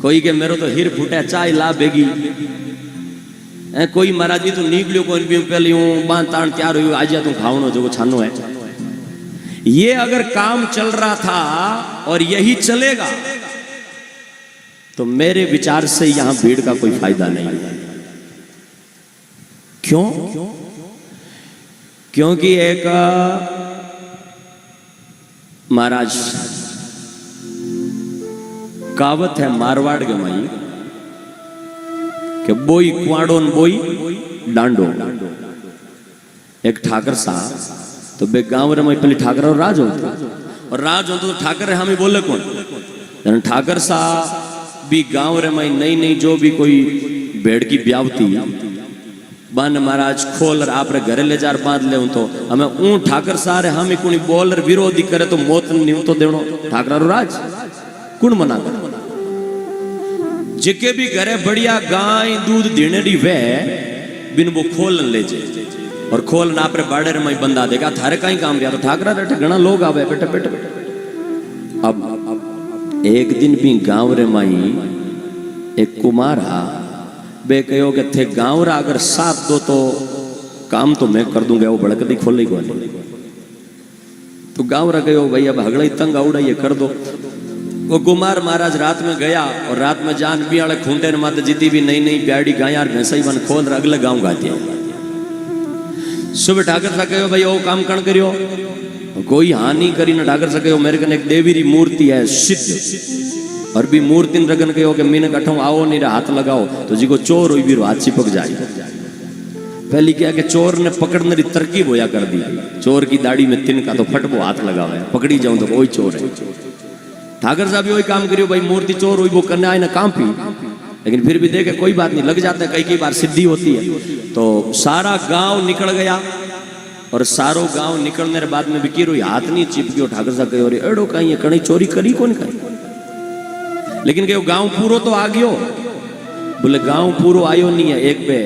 कोई के मेरो तो हिर फूटे चाय ला बेगी, कोई महाराज जी तो निकलियो कोई भी पहले हूँ बांध तान तैयार हुई आज तू खावनो जो छानो है। ये अगर काम चल रहा था और यही चलेगा तो मेरे विचार से यहां भीड़ का कोई फायदा नहीं है। क्यों? क्योंकि एक महाराज कहावत है मारवाड़ के माई कि बोई कुआड़ो न बोई डांडो। एक ठाकर साहब तो बे गांव रे में पहले ठाकर और राज होता, और राज होता तो ठाकर रे हमें बोले कौन? ठाकर साहब भी गांव रे में नई नई जो भी कोई भेड़ की ब्यावती बन महाराज खोल आप रे घरे ले जार बांध ले तो हमें ऊं ठाकर सारे हमें कुणी बोल विरोधी करे तो मौत नहीं तो देवनो ठाकर राज कुण मना कर। जिके भी घरे बढ़िया गाय दूध देने दी वे बिन वो खोल ले जे और खोल ना आपरे बाड़े में बंदा देगा थारे का ही काम दिया तो ठाकरा बैठे घना लोग आवे बेटे बेटे बेटे। अब एक दिन भी गांव रे माई एक कुमारा बे कहो कि थे गांव रा अगर साथ दो तो काम तो मैं कर दूंगा, वो भड़क दी खोल को तो गांव रा कहो भाई अब हगड़ा तंग आउड़ा ये कर दो। वो कुमार महाराज रात में गया और रात में जान भी आड़े खूंटे माते जीती भी नई नई प्याड़ी गाय भैंसा बन खोल अगले गांव गाती सुबह ठाकर सा कहो भाई वो काम कण करियो कोई हानि करी ना ठाकर सा कहो मेरे कने एक देवी री मूर्ति है सिद्ध और भी मूर्ति रगन कहो कि मीने कठों आओ नहीं हाथ लगाओ तो जी को चोर हुई भी हाथ चिपक जाए। पहली क्या कि चोर ने पकड़ने की तरकीब होया कर दी, चोर की दाढ़ी में तिनका तो फट वो हाथ लगावे पकड़ी जाऊं तो वही चोर है। ठाकर साहब वही काम करियो भाई मूर्ति चोर हुई वो करने आए ना काम पी, लेकिन फिर भी देखे कोई बात नहीं लग जाता है, कई बार सिद्धि होती है। तो सारा गांव निकल गया और सारो गांव निकलने के बाद में भी की हाथ नहीं चिपकियो। ठाकर साहब कहो रे एड़ो कहीं कणी चोरी करी कौन करी, लेकिन कहो गांव पूरो तो आ गयो। बोले गांव पूरो आयो नहीं है, एक पे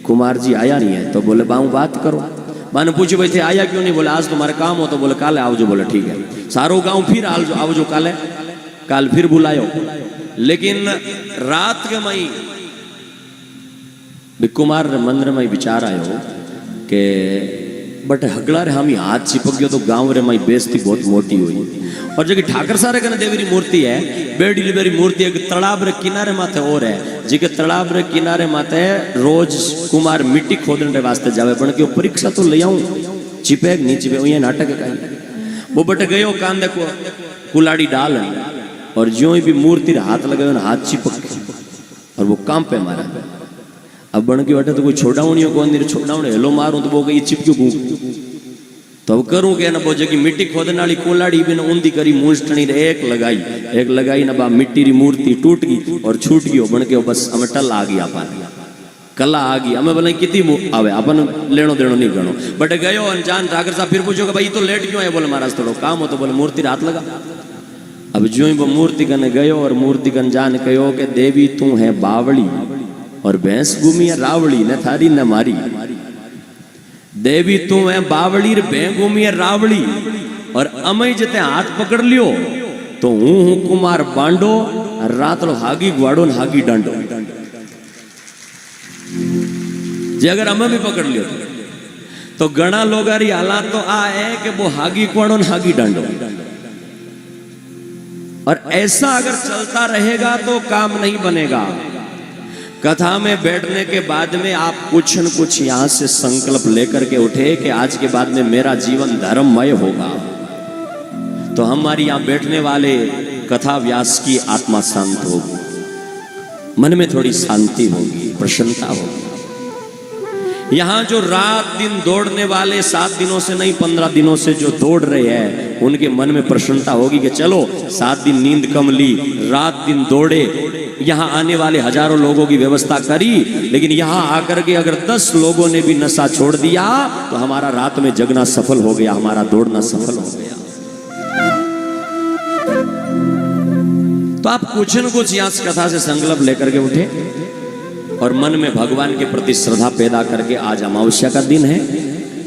कुमार जी आया नहीं है। तो बोले बाऊ बात करो, मैंने पूछो भाई थे आया क्यों नहीं? बोले आज तुम्हारे काम हो तो बोले काले आओ। जो बोले ठीक है सारो गांव फिर आओ जो काले काल फिर बुलायो। लेकिन रात के मई कुमार मंदिर में विचार आयो कि बट हगड़ा रे हम हाथ चिपक गयो तो गांव रे मई बेइज्जती बहुत मोटी हुई। और जो ठाकर सारे कने देवी री मूर्ति है बेडी लिबेरी मूर्ति एक तालाब रे किनारे माथे और है जी के तालाब रे किनारे माथे रोज कुमार मिट्टी खोदने रे वास्ते जावे पण के परीक्षा तो ले आऊं चिपे नहीं चिपे ये नाटक है काई। वो बट गयो कान देखो कुलाड़ी डाल और ज्यों भी मूर्ति रे हाथ लगायो ना हाथ चिपक और वो काम पे मारा। अब बन के बैठे तो कोई छोड़ावणियों को अंदर छोड़ावणे हेलो मारूं तो वो कहीं चिपक्यो गूं तो करूं के ना वो जगी मिट्टी खोदने वाली कुलाड़ी बिन ऊंधी करी मूंछटनी एक लगाई ना बा मिट्टी री मूर्ति टूट गई और छूट गयो। बन के बस हमें टल आ गई अपन कला आ गई हमें बोले कितनी आवे अपन लेनो देनो नहीं गणो। बट गयो अनजान ठाकर साहब फिर पूछो कि भाई तो लेट क्यों है? बोले महाराज थोड़ा काम हो तो बोले मूर्ति हाथ लगा। अब जो ही वो मूर्ति कने गयो और मूर्ति कन जान कहो कि देवी तू है बावड़ी और भैंस घूमी है रावड़ी न थारी न मारी। देवी तू है बावड़ी भैंस घूमी है रावड़ी और अमय जते हाथ पकड़ लियो तो हूं कुमार बांडो रात लो हागी ग्वाड़ो न हागी डांडो। जे अगर अमय भी पकड़ लियो तो घना लोग हालात तो आ है कि वो हागी ग्वाड़ो न हागी डांडो। और ऐसा अगर चलता रहेगा तो काम नहीं बनेगा। कथा में बैठने के बाद में आप कुछ न कुछ यहां से संकल्प लेकर के उठे कि आज के बाद में मेरा जीवन धर्ममय होगा तो हमारी यहां बैठने वाले कथा व्यास की आत्मा शांत होगी, मन में थोड़ी शांति होगी, प्रसन्नता होगी। यहां जो रात दिन दौड़ने वाले 7 दिनों से नहीं 15 दिनों से जो दौड़ रहे हैं उनके मन में प्रसन्नता होगी कि चलो 7 दिन नींद कम ली, रात दिन दौड़े, यहाँ आने वाले हजारों लोगों की व्यवस्था करी, लेकिन यहाँ आकर के अगर 10 लोगों ने भी नशा छोड़ दिया तो हमारा रात में जगना सफल हो गया, हमारा दौड़ना सफल हो गया। तो आप कुछ न कुछ यहाँ कथा से संकल्प लेकर के उठे और मन में भगवान के प्रति श्रद्धा पैदा करके आज अमावस्या का दिन है।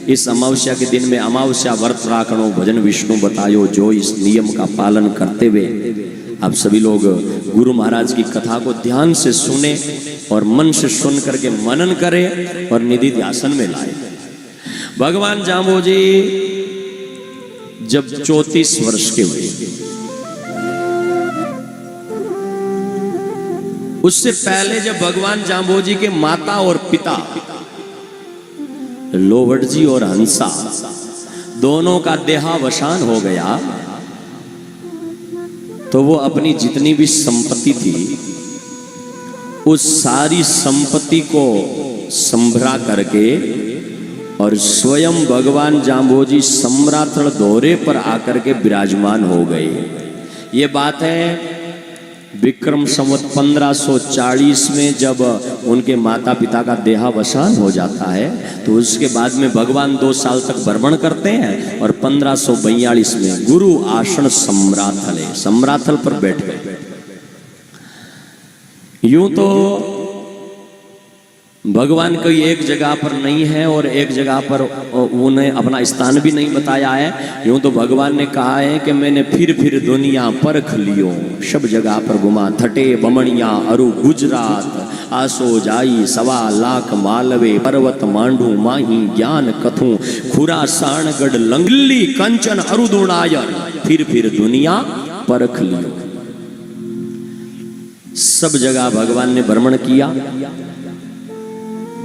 इस अमावस्या के दिन में अमावस्या व्रत राखणो भजन विष्णु बतायो, जो इस नियम का पालन करते हुए आप सभी लोग गुरु महाराज की कथा को ध्यान से सुने और मन से सुन करके मनन करें और निधि ध्यान में लाए। भगवान जाम्बोजी जब 34 वर्ष के हुए, उससे पहले जब भगवान जाम्बोजी के माता और पिता लोवट जी और हंसा दोनों का देहावसान हो गया, तो वो अपनी जितनी भी संपत्ति थी उस सारी संपत्ति को संभरा करके और स्वयं भगवान जाम्बोजी सम्रातल दौरे पर आकर के विराजमान हो गए। ये बात है विक्रम संवत 1540 में जब उनके माता पिता का देहावसान हो जाता है, तो उसके बाद में भगवान 2 साल तक भ्रमण करते हैं और 1542 में गुरु आसन सम्राथल पर बैठ गए। यूं तो भगवान कोई एक जगह पर नहीं है और एक जगह पर उन्हें अपना स्थान भी नहीं बताया है। यूं तो भगवान ने कहा है कि मैंने फिर दुनिया परख लियो, सब जगह पर घुमा, थटे बमणिया अरु गुजरात, आसो जाई 1.25 लाख मालवे, पर्वत मांडू माही ज्ञान कथू, खुरासान गढ़ लंगली कंचन अरुदुणायर, फिर दुनिया परख लियो। सब जगह भगवान ने भ्रमण किया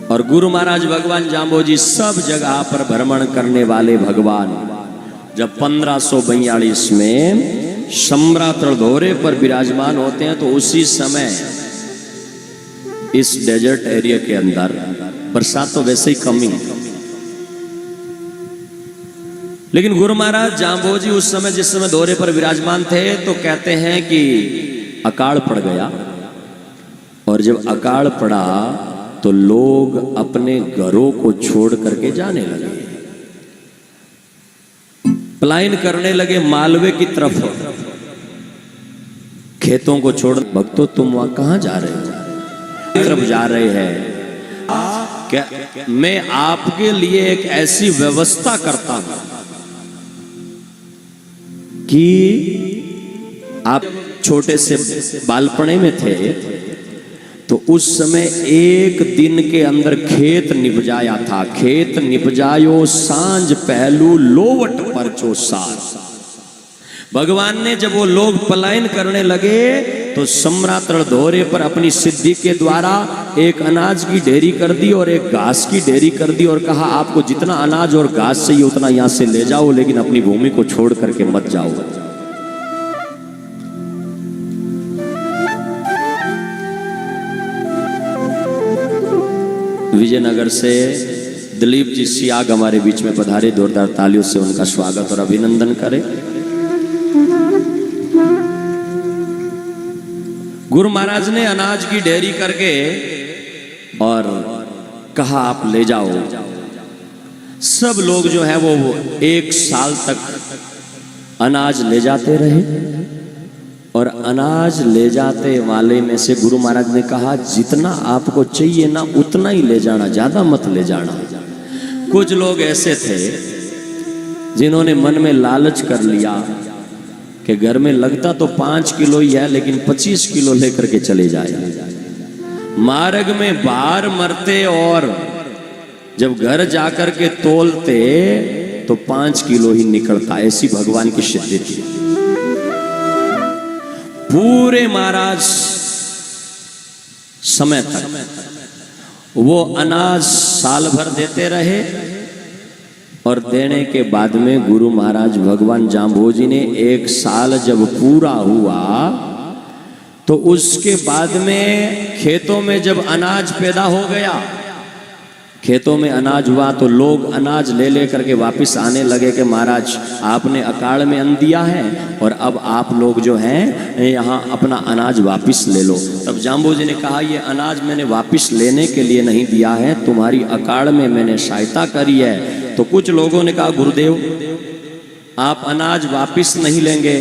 और गुरु महाराज भगवान जाम्बोजी सब जगह पर भ्रमण करने वाले भगवान जब 1542 में सम्रातल दौरे पर विराजमान होते हैं, तो उसी समय इस डेजर्ट एरिया के अंदर बरसात तो वैसे ही कमी, लेकिन गुरु महाराज जाम्बोजी उस समय जिस समय दौरे पर विराजमान थे, तो कहते हैं कि अकाल पड़ गया। और जब अकाल पड़ा तो लोग अपने घरों को छोड़ करके जाने लगे, पलायन करने लगे मालवे की तरफ, खेतों को छोड़। भक्तों तुम वहां कहां जा रहे हो? तरफ जा रहे हैं क्या? मैं आपके लिए एक ऐसी व्यवस्था करता हूं कि आप छोटे से बालपने में थे तो उस समय एक दिन के अंदर खेत निपजाया था। खेत निपजायो सांझ पहलू लोवट पर जो सार। भगवान ने जब वो लोग पलायन करने लगे तो सम्रातल दौरे पर अपनी सिद्धि के द्वारा एक अनाज की ढेरी कर दी और एक घास की ढेरी कर दी और कहा आपको जितना अनाज और घास चाहिए उतना यहां से ले जाओ, लेकिन अपनी भूमि को छोड़ करके मत जाओ। विजयनगर से दिलीप जी सियाग हमारे बीच में पधारे, जोरदार तालियों से उनका स्वागत और अभिनंदन करें। गुरु महाराज ने अनाज की ढेरी करके और कहा आप ले जाओ। सब लोग जो है वो 1 साल तक अनाज ले जाते रहे और अनाज ले जाते वाले में से गुरु महाराज ने कहा जितना आपको चाहिए ना उतना ही ले जाना, ज्यादा मत ले जाना। कुछ लोग ऐसे थे जिन्होंने मन में लालच कर लिया कि घर में लगता तो 5 किलो ही है, लेकिन 25 किलो लेकर के चले जाए। मार्ग में बाहर मरते और जब घर जाकर के तोलते तो 5 किलो ही निकलता। ऐसी भगवान की सिद्धि थी। पूरे महाराज समय तक वो अनाज साल भर देते रहे और देने के बाद में गुरु महाराज भगवान जाम्बोजी ने 1 साल जब पूरा हुआ तो उसके बाद में खेतों में जब अनाज पैदा हो गया, खेतों में अनाज हुआ तो लोग अनाज ले लेकर के वापस आने लगे कि महाराज आपने अकाल में अन्न दिया है और अब आप लोग जो हैं यहाँ अपना अनाज वापस ले लो। तब जाम्बोजी ने कहा ये अनाज मैंने वापस लेने के लिए नहीं दिया है, तुम्हारी अकाल में मैंने सहायता करी है। तो कुछ लोगों ने कहा गुरुदेव आप अनाज वापस नहीं लेंगे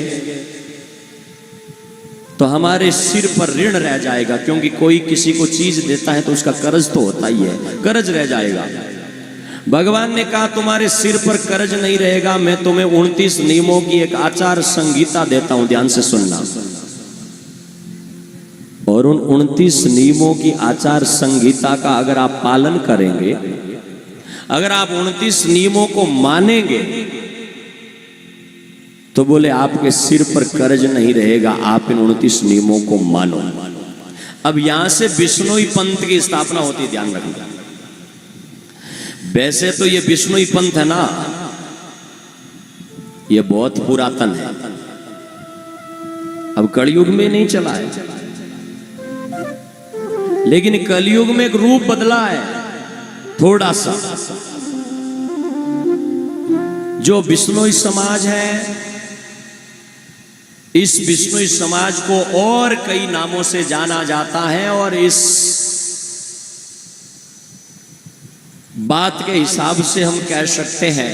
तो हमारे सिर पर ऋण रह जाएगा, क्योंकि कोई किसी को चीज देता है तो उसका कर्ज तो होता ही है, कर्ज रह जाएगा। भगवान ने कहा तुम्हारे सिर पर कर्ज नहीं रहेगा, मैं तुम्हें 29 नियमों की एक आचार संहिता देता हूं, ध्यान से सुनना। और उन 29 नियमों की आचार संहिता का अगर आप पालन करेंगे, अगर आप 29 नियमों को मानेंगे, तो बोले आपके सिर पर कर्ज नहीं रहेगा, आप इन 29 नियमों को मानो। अब यहां से बिश्नोई पंथ की स्थापना होती है, ध्यान रखना। वैसे तो ये बिश्नोई पंथ है ना, ये बहुत पुरातन है, अब कलयुग में नहीं चला है, लेकिन कलयुग में एक रूप बदला है थोड़ा सा। जो बिश्नोई समाज है, इस बिश्नोई समाज को और कई नामों से जाना जाता है, और इस बात के हिसाब से हम कह सकते हैं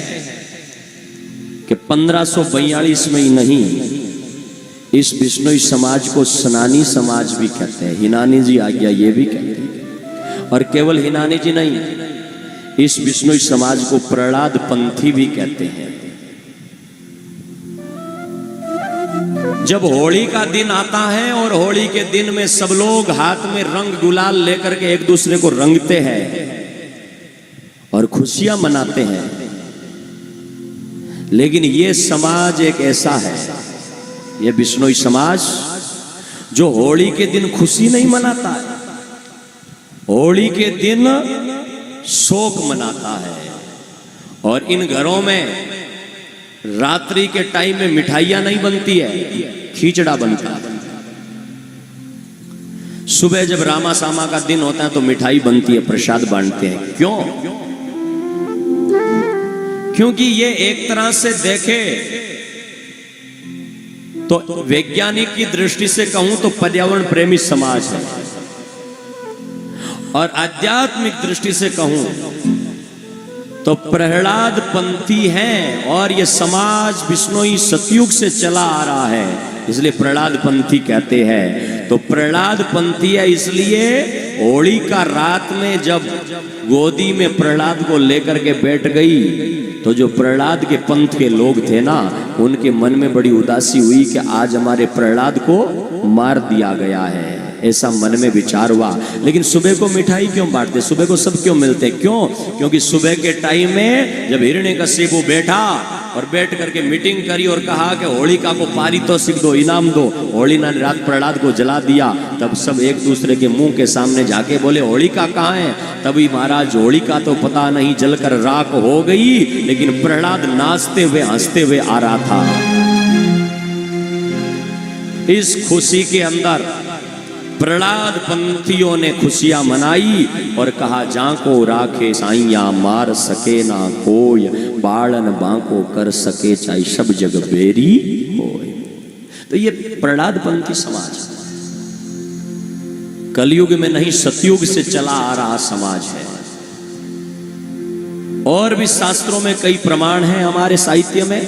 कि 1542 में ही नहीं, इस बिश्नोई समाज को सनानी समाज भी कहते हैं। हिनानी जी आ गया, ये भी कहते हैं। और केवल हिनानी जी नहीं, इस बिश्नोई समाज को प्रहलाद पंथी भी कहते हैं। जब होली का दिन आता है और होली के दिन में सब लोग हाथ में रंग गुलाल लेकर के एक दूसरे को रंगते हैं और खुशियां मनाते हैं, लेकिन ये समाज एक ऐसा है, ये बिश्नोई समाज, जो होली के दिन खुशी नहीं मनाता है, होली के दिन शोक मनाता है। और इन घरों में रात्रि के टाइम में मिठाइयां नहीं बनती है, खींचड़ा बनता है। सुबह जब रामा सामा का दिन होता है तो मिठाई बनती है, प्रसाद बांटते हैं। क्यों? क्योंकि ये एक तरह से देखे तो वैज्ञानिक की दृष्टि से कहूं तो पर्यावरण प्रेमी समाज है, और आध्यात्मिक दृष्टि से कहूं तो प्रहलाद पंथी हैं। और ये समाज बिश्नोई सतयुग से चला आ रहा है, इसलिए प्रहलाद पंथी कहते हैं। तो प्रहलाद पंथी है, इसलिए होली का रात में जब गोदी में प्रहलाद को लेकर के बैठ गई, तो जो प्रहलाद के पंथ के लोग थे ना, उनके मन में बड़ी उदासी हुई कि आज हमारे प्रहलाद को मार दिया गया है, ऐसा मन में विचार हुआ। लेकिन सुबह को मिठाई क्यों बांटते, सुबह को सब क्यों मिलते? क्यों? क्योंकि सुबह के टाइम में जब हिरण्यकशिपु बैठा और बैठ करके मीटिंग करी और कहा कि होलिका को पारितोषिक दो, इनाम दो, होलिका ने रात प्रहलाद को जला दिया, तब सब एक दूसरे के मुंह के सामने जाके बोले होलिका कहाँ है? तभी महाराज होलिका तो पता नहीं जलकर राख हो गई, लेकिन प्रहलाद नाचते हुए हंसते हुए आ रहा था। इस खुशी के अंदर प्रहलाद पंथियों ने खुशियां मनाई और कहा, जाको राखे साइया मार सके ना कोई, बालन बांको कर सके चाहे सब जग बेरी होए। तो ये प्रहलाद पंथी समाज कलयुग में नहीं, सतयुग से चला आ रहा समाज है। और भी शास्त्रों में कई प्रमाण हैं, हमारे साहित्य में,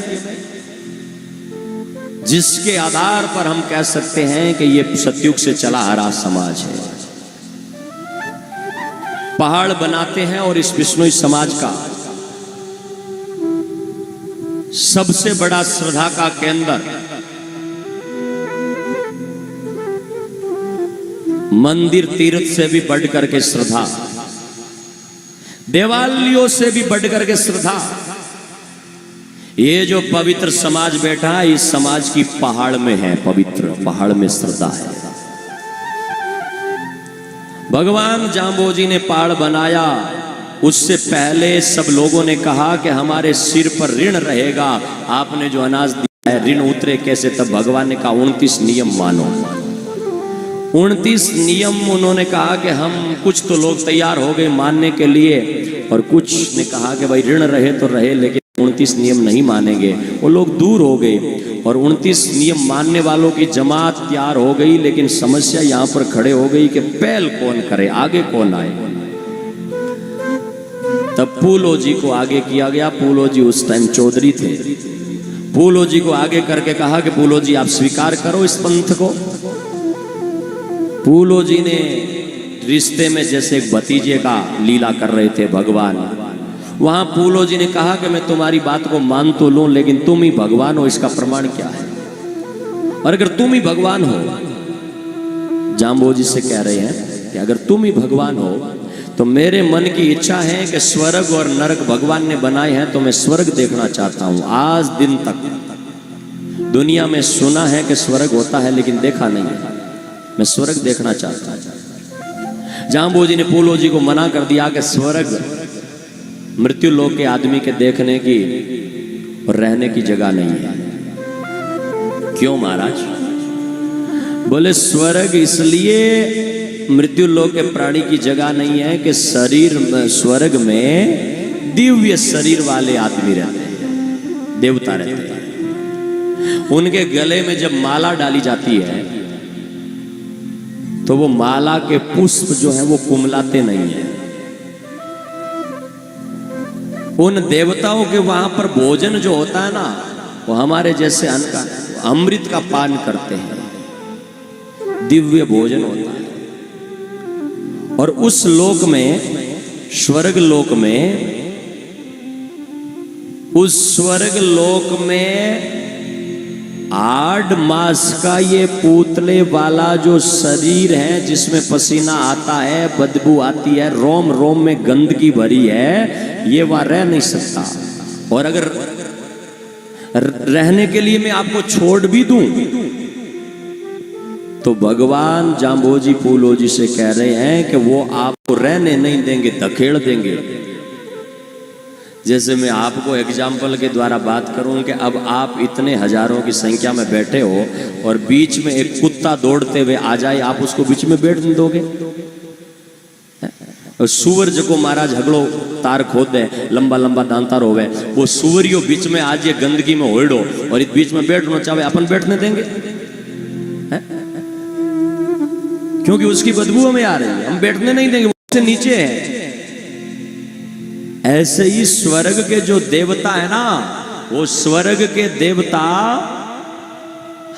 जिसके आधार पर हम कह सकते हैं कि ये सतयुग से चला आ रहा समाज है। पहाड़ बनाते हैं, और इस बिश्नोई समाज का सबसे बड़ा श्रद्धा का केंद्र मंदिर तीर्थ से भी बढ़ करके श्रद्धा, देवालयों से भी बढ़ करके श्रद्धा, ये जो पवित्र समाज बैठा है, इस समाज की पहाड़ में है, पवित्र पहाड़ में श्रद्धा है। भगवान जाम्बोजी ने पहाड़ बनाया, उससे पहले सब लोगों ने कहा कि हमारे सिर पर ऋण रहेगा, आपने जो अनाज दिया है ऋण उतरे कैसे? तब भगवान ने कहा 29 नियम मानो। 29 नियम उन्होंने कहा कि हम, कुछ तो लोग तैयार हो गए मानने के लिए, और कुछ ने कहा कि भाई ऋण रहे तो रहे, लेकिन 29 नियम नहीं मानेंगे। वो लोग दूर हो गए और 29 नियम मानने वालों की जमात तैयार हो गई। लेकिन समस्या यहाँ पर खड़े हो गई कि पहल कौन करे, आगे कौन आए। तब फूलो जी को आगे किया गया। फूलो जी उस टाइम चौधरी थे। फूलो जी को आगे करके कहा कि फूलो जी आप स्वीकार करो इस पंथ को। फूलो जी ने रिश्ते में जैसे एक भतीजे का लीला कर रहे थे भगवान, वहां फूलो जी ने कहा कि मैं तुम्हारी बात को मान तो लूं, लेकिन तुम ही भगवान हो, इसका प्रमाण क्या है? और अगर तुम ही भगवान हो, जाम्बोजी से कह रहे हैं कि अगर तुम ही भगवान हो तो मेरे मन की इच्छा है कि स्वर्ग और नरक भगवान ने बनाए हैं, तो मैं स्वर्ग देखना चाहता हूं। आज दिन तक दुनिया में सुना है कि स्वर्ग होता है लेकिन देखा नहीं है, मैं स्वर्ग देखना चाहता हूं। जाम्बोजी ने पूलोजी को मना कर दिया कि स्वर्ग मृत्यु लोक के आदमी के देखने की और रहने की जगह नहीं है। क्यों महाराज? बोले स्वर्ग इसलिए मृत्यु लोक के प्राणी की जगह नहीं है कि शरीर स्वर्ग में दिव्य शरीर वाले आदमी रहते हैं, देवता रहते हैं। उनके गले में जब माला डाली जाती है तो वो माला के पुष्प जो है वो कुमलाते नहीं है। उन देवताओं के वहां पर भोजन जो होता है ना, वो हमारे जैसे अन्न का अमृत का पान करते हैं, दिव्य भोजन होता है। और उस लोक में, स्वर्ग लोक में, उस स्वर्ग लोक में 8 मास का ये पूतले वाला जो शरीर है जिसमें पसीना आता है, बदबू आती है, रोम रोम में गंदगी भरी है, ये वहां रह नहीं सकता। और अगर रहने के लिए मैं आपको छोड़ भी दूं तो भगवान जाम्बोजी पूलोजी से कह रहे हैं कि वो आपको रहने नहीं देंगे, धकेल देंगे। जैसे मैं आपको एग्जाम्पल के द्वारा बात करूं कि अब आप इतने हजारों की संख्या में बैठे हो और बीच में एक कुत्ता दौड़ते हुए आ जाए, आप उसको बीच में बैठने दोगे? और सूअर जो महाराज झगड़ो तार खोद दे, लंबा लंबा दांतार होवे, वो सूअरियो बीच में आज ये गंदगी में होड़ो और इस बीच में बैठना चाहे, अपन बैठने देंगे? क्योंकि उसकी बदबू हमें आ रही है, हम बैठने नहीं देंगे, उससे नीचे है। ऐसे ही स्वर्ग के जो देवता है ना, वो स्वर्ग के देवता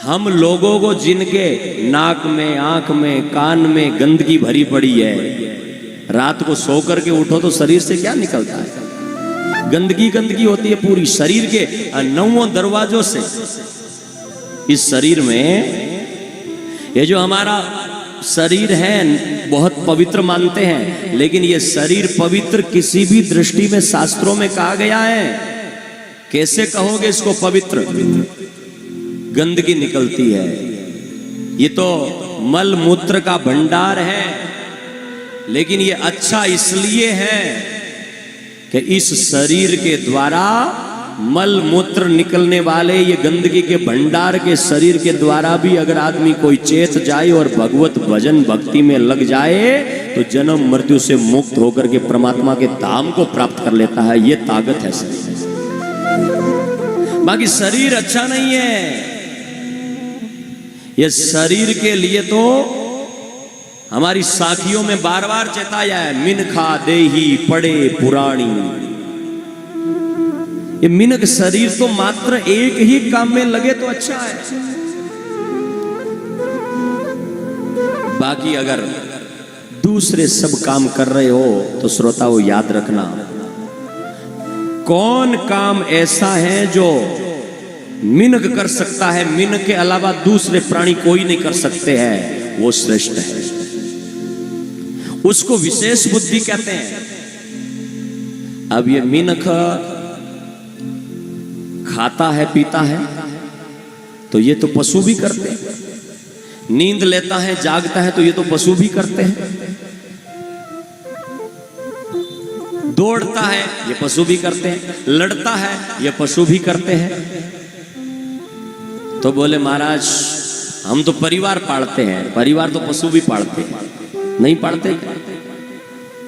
हम लोगों को, जिनके नाक में, आंख में, कान में गंदगी भरी पड़ी है, रात को सो करके उठो तो शरीर से क्या निकलता है? गंदगी गंदगी होती है पूरी शरीर के 9 दरवाजों से। इस शरीर में ये जो हमारा शरीर है बहुत पवित्र मानते हैं, लेकिन ये शरीर पवित्र किसी भी दृष्टि में शास्त्रों में कहा गया है? कैसे कहोगे इसको पवित्र? गंदगी निकलती है, ये तो मल मूत्र का भंडार है। लेकिन ये अच्छा इसलिए है कि इस शरीर के द्वारा मल मूत्र निकलने वाले ये गंदगी के भंडार के शरीर के द्वारा भी अगर आदमी कोई चेत जाए और भगवत भजन भक्ति में लग जाए तो जन्म मृत्यु से मुक्त होकर के परमात्मा के धाम को प्राप्त कर लेता है। ये ताकत है शरीर। बाकी शरीर अच्छा नहीं है। ये शरीर के लिए तो हमारी साखियों में बार बार चेताया है, मिनखा देही पड़े पुराणी। ये मिनक शरीर तो मात्र एक ही काम में लगे तो अच्छा है। बाकी अगर दूसरे सब काम कर रहे हो तो श्रोताओं याद रखना, कौन काम ऐसा है जो मिनक कर सकता है, मिनक के अलावा दूसरे प्राणी कोई नहीं कर सकते हैं, वो श्रेष्ठ है। उसको विशेष बुद्धि कहते हैं। अब ये मिनक खाता है पीता है तो ये तो पशु भी करते हैं, नींद लेता है जागता है तो ये तो पशु भी करते हैं, दौड़ता है ये पशु भी करते हैं, लड़ता है ये पशु भी करते हैं। तो बोले महाराज हम तो परिवार पालते हैं, परिवार तो पशु भी पालते हैं, नहीं पालते?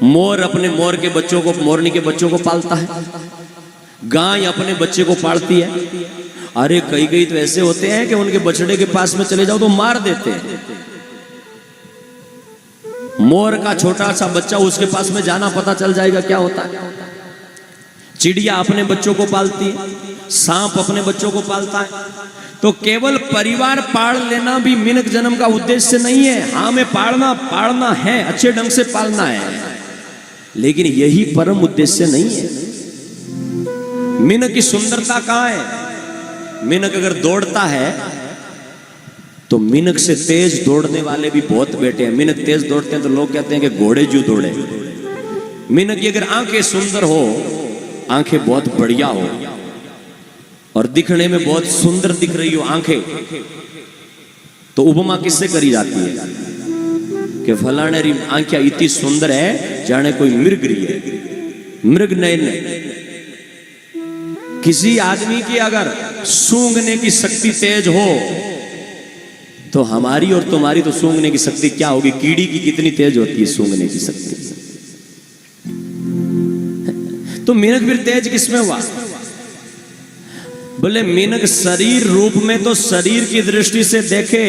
मोर अपने मोर के बच्चों को, मोरनी के बच्चों को पालता है, गाय अपने बच्चे को पालती है। अरे कई कई तो ऐसे होते हैं कि उनके बछड़े के पास में चले जाओ तो मार देते हैं। मोर का छोटा सा बच्चा, उसके पास में जाना पता चल जाएगा क्या होता है। चिड़िया अपने बच्चों को पालती है, सांप अपने बच्चों को पालता है। तो केवल परिवार पाल लेना भी मिनक जन्म का उद्देश्य नहीं है। हाँ में पालना है, अच्छे ढंग से पालना है, लेकिन यही परम उद्देश्य नहीं है। मिनक की सुंदरता कहां है? मिनक अगर दौड़ता है तो मिनक से तेज दौड़ने वाले भी बहुत बैठे हैं। मिनक तेज दौड़ते हैं तो लोग कहते हैं कि घोड़े जो दौड़े। मिनक की अगर आंखें सुंदर हो, आंखें बहुत बढ़िया हो और दिखने में बहुत सुंदर दिख रही हो आंखें, तो उपमा किससे करी जाती है कि फलाने री आंखें इतनी सुंदर है जाने कोई मृग रही है। मृग नहीं, किसी आदमी की अगर सूंघने की शक्ति तेज हो तो हमारी और तुम्हारी तो सूंघने की शक्ति क्या होगी? कीड़ी की कितनी तेज होती है सूंघने की शक्ति। तो मेनक फिर तेज किसमें हुआ? बोले मेनक शरीर रूप में तो शरीर की दृष्टि से देखे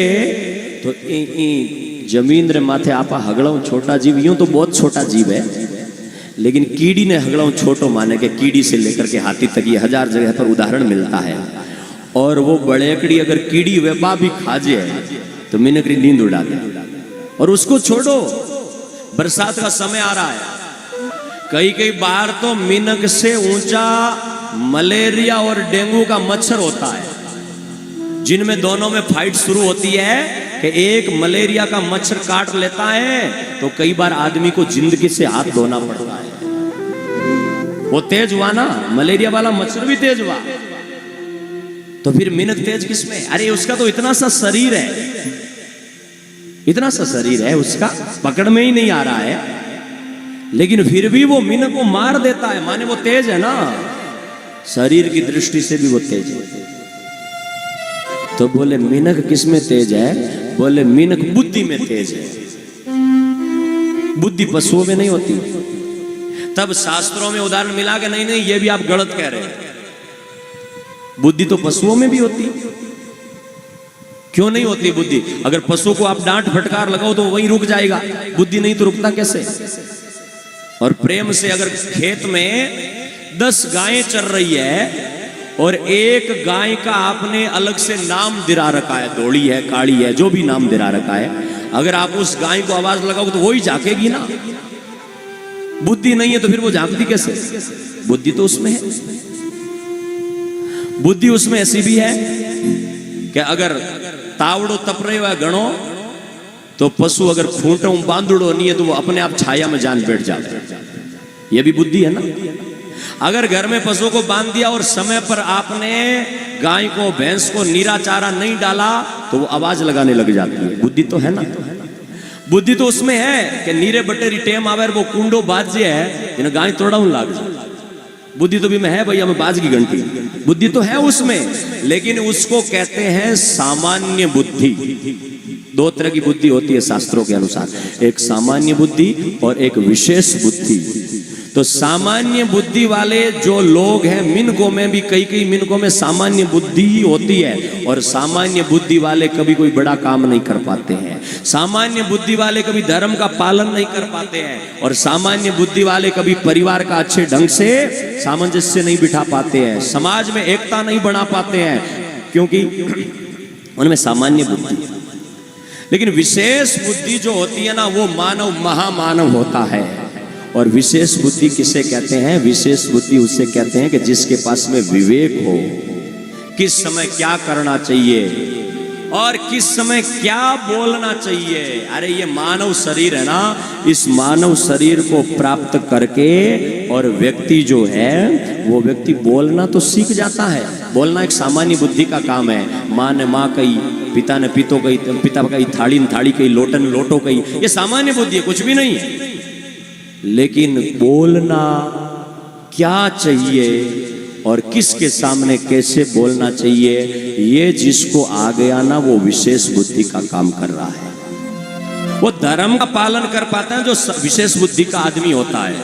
तो जमीन रे माथे आपा हगड़ाऊ छोटा जीव, यूं तो बहुत छोटा जीव है, लेकिन कीड़ी ने हगड़ाऊ छोटो माने के कीड़ी से लेकर के हाथी तक ये 1000 जगह पर उदाहरण मिलता है। और वो बड़ेकड़ी अगर कीड़ी वेपा भी खा जाए तो मिनकरी नींद उड़ा दे। और उसको छोड़ो, बरसात का समय आ रहा है, कई बार तो मिनक से ऊंचा मलेरिया और डेंगू का मच्छर होता है, जिनमें दोनों में फाइट शुरू होती है कि एक मलेरिया का मच्छर काट लेता है तो कई बार आदमी को जिंदगी से हाथ धोना पड़ता है। वो तेज हुआ ना, मलेरिया वाला मच्छर भी तेज हुआ, तो फिर मिनक तेज किसमें? अरे उसका तो इतना सा शरीर है, इतना सा शरीर है, उसका पकड़ में ही नहीं आ रहा है, लेकिन फिर भी वो मिनक को मार देता है, माने वो तेज है ना, शरीर की दृष्टि से भी वो तेज है। तो बोले मिनक किसमें तेज है? बोले मिनक बुद्धि में तेज है। बुद्धि पशुओं में नहीं होती। तब शास्त्रों में उदाहरण मिला कि नहीं ये भी आप गलत कह रहे हैं, बुद्धि तो पशुओं में भी होती। क्यों नहीं होती बुद्धि? अगर पशु को आप डांट फटकार लगाओ तो वहीं रुक जाएगा, बुद्धि नहीं तो रुकता कैसे? और प्रेम से अगर खेत में 10 गायें चर रही है और एक गाय का आपने अलग से नाम दिला रखा है, दौड़ी है, काली है, जो भी नाम दिला रखा है, अगर आप उस गाय को आवाज लगाओ तो वही झांकेगी ना। बुद्धि नहीं है तो फिर वो झांकती कैसे? बुद्धि तो उसमें है। बुद्धि उसमें ऐसी भी है कि अगर तावड़ो तप रहे हुआ गणो तो पशु अगर खूंटो बांधड़ो नहीं है तो वो अपने आप छाया में जान बैठ जाता है। ये भी बुद्धि है ना। अगर घर में पशु को बांध दिया और समय पर आपने गाय को भैंस को नीरा चारा नहीं डाला तो वो आवाज लगाने लग जाती है। बुद्धि तो है ना। बुद्धि तो उसमें है कि नीरे बटेरी टेम आवे वो कुंडो बाजे है जिन्हें गाय तोड़ाऊं लाग जाए। बुद्धि तो भी में है भैया, मैं बाज की घंटी, बुद्धि तो है उसमें, लेकिन उसको कहते हैं सामान्य बुद्धि। 2 तरह की बुद्धि होती है शास्त्रों के अनुसार, एक सामान्य बुद्धि और एक विशेष बुद्धि। तो सामान्य बुद्धि वाले जो लोग हैं, मिनकों में भी कई मिनकों में सामान्य बुद्धि ही होती है, और सामान्य बुद्धि वाले कभी कोई बड़ा काम नहीं कर पाते हैं। सामान्य बुद्धि वाले कभी धर्म का पालन नहीं कर पाते हैं, और सामान्य बुद्धि वाले कभी परिवार का अच्छे ढंग से सामंजस्य नहीं बिठा पाते हैं, समाज में एकता नहीं बना पाते हैं, क्योंकि उनमें सामान्य बुद्धि है। लेकिन विशेष बुद्धि जो होती है ना, वो मानव महामानव होता है। और विशेष बुद्धि किसे कहते हैं? विशेष बुद्धि उसे कहते हैं कि जिसके पास में विवेक हो, किस समय क्या करना चाहिए और किस समय क्या बोलना चाहिए। अरे ये मानव शरीर है ना, इस मानव शरीर को प्राप्त करके और व्यक्ति जो है वो व्यक्ति बोलना तो सीख जाता है। बोलना एक सामान्य बुद्धि का काम है। माँ ने माँ कही, पिता ने पितो कही, पिता कही, थाली ने थाली कही, लोटन ने लोटो कही, ये सामान्य बुद्धि है, कुछ भी नहीं है। लेकिन बोलना क्या चाहिए और किसके सामने कैसे बोलना चाहिए, ये जिसको आ गया ना, वो विशेष बुद्धि का काम कर रहा है। वो धर्म का पालन कर पाता है जो विशेष बुद्धि का आदमी होता है।